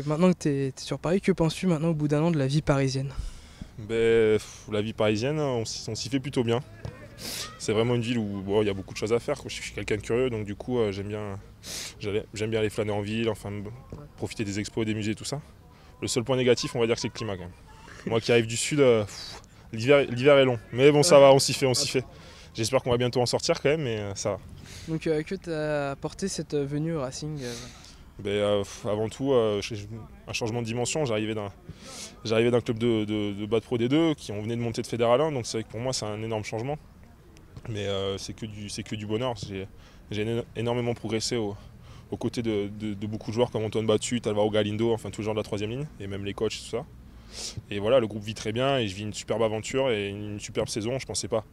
Maintenant que tu es sur Paris, que penses-tu maintenant au bout d'un an de la vie parisienne? La vie parisienne, on s'y fait plutôt bien. C'est vraiment une ville où bon, il y a beaucoup de choses à faire. Je suis quelqu'un de curieux, donc du coup j'aime bien aller flâner en ville, enfin profiter des expos, des musées, tout ça. Le seul point négatif, on va dire que c'est le climat quand même. Moi qui arrive du sud, l'hiver est long. Mais bon, ça va, on s'y fait, on s'y fait. J'espère qu'on va bientôt en sortir quand même, mais ça va. Donc que t'a apporté cette venue au Racing? Avant tout, un changement de dimension. J'arrivais d'un club de bas de Pro D2 qui on venait de monter de Fédéral 1, donc c'est vrai que pour moi c'est un énorme changement. Mais c'est que du bonheur. J'ai énormément progressé aux côtés de beaucoup de joueurs comme Antoine Battu, Alvaro Galindo, enfin tous les joueurs de la troisième ligne, et même les coachs, tout ça. Et voilà, le groupe vit très bien et je vis une superbe aventure et une superbe saison. Je pensais pas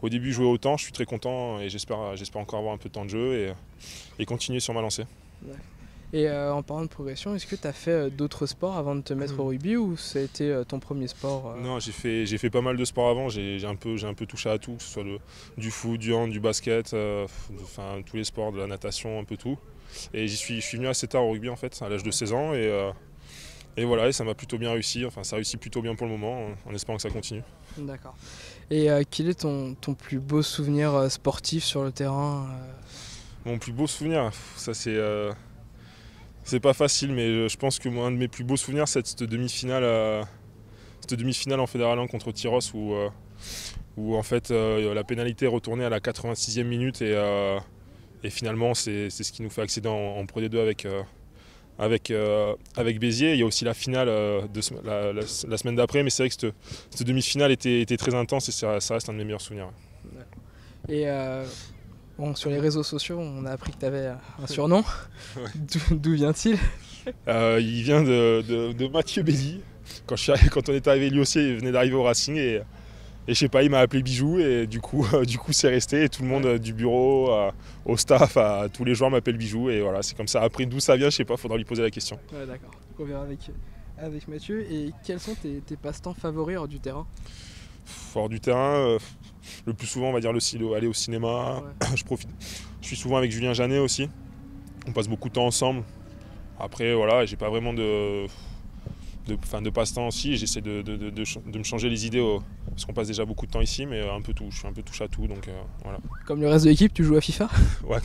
au début jouer autant, je suis très content et j'espère encore avoir un peu de temps de jeu et continuer sur ma lancée. Et en parlant de progression, est-ce que tu as fait d'autres sports avant de te mettre au rugby ou ça a été ton premier sport? Non, j'ai fait pas mal de sports avant, j'ai un peu touché à tout, que ce soit du foot, du hand, du basket, enfin tous les sports, de la natation, un peu tout. Et je suis venu assez tard au rugby en fait, à l'âge de 16 ans et voilà, et ça m'a plutôt bien réussi, enfin ça réussit plutôt bien pour le moment, en espérant que ça continue. D'accord. Et quel est ton plus beau souvenir sportif sur le terrain? Mon plus beau souvenir, ça c'est pas facile, mais je pense que un de mes plus beaux souvenirs, c'est cette demi-finale en Fédéral 1 contre Tyros où en fait la pénalité est retournée à la 86e minute et finalement c'est ce qui nous fait accéder en Pro D2 avec Béziers. Il y a aussi la finale la semaine d'après, mais c'est vrai que cette demi-finale était très intense et ça reste un de mes meilleurs souvenirs. Et bon, sur les réseaux sociaux, on a appris que tu avais un surnom. Ouais. D'où vient-il? Il vient de Mathieu Bézi. Quand on est arrivé, lui aussi, il venait d'arriver au Racing et je sais pas, il m'a appelé Bijou et du coup c'est resté et tout le monde du bureau au staff, à tous les joueurs m'appellent Bijou et voilà, c'est comme ça. Après d'où ça vient, je sais pas, faudra lui poser la question. Ouais, d'accord. On verra avec Mathieu. Et quels sont tes passe-temps favoris hors du terrain? Hors du terrain, le plus souvent on va dire aller au cinéma. Ouais. Je suis souvent avec Julien Janet aussi. On passe beaucoup de temps ensemble. Après voilà, j'ai pas vraiment de passe-temps aussi. J'essaie de me changer les idées parce qu'on passe déjà beaucoup de temps ici, mais un peu tout. Je suis un peu touche à tout, donc voilà. Comme le reste de l'équipe, tu joues à FIFA? Ouais,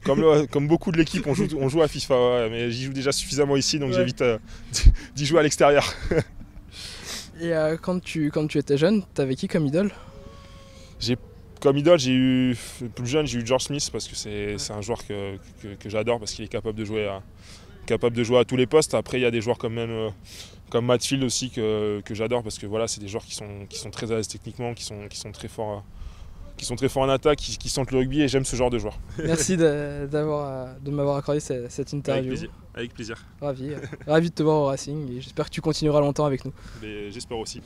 comme beaucoup de l'équipe, on joue à FIFA, ouais, mais j'y joue déjà suffisamment ici, donc j'évite d'y jouer à l'extérieur. Et quand tu étais jeune, t'avais qui comme idole? Comme idole, plus jeune, j'ai eu George Smith parce que c'est un joueur que j'adore parce qu'il est capable de jouer à tous les postes. Après, il y a des joueurs comme Matt Field aussi que j'adore parce que voilà, c'est des joueurs qui sont très à l'aise techniquement, qui sont très forts en attaque, qui sentent le rugby et j'aime ce genre de joueurs. Merci de m'avoir accordé cette interview. Avec plaisir. Ravi de te voir au Racing et j'espère que tu continueras longtemps avec nous. J'espère aussi.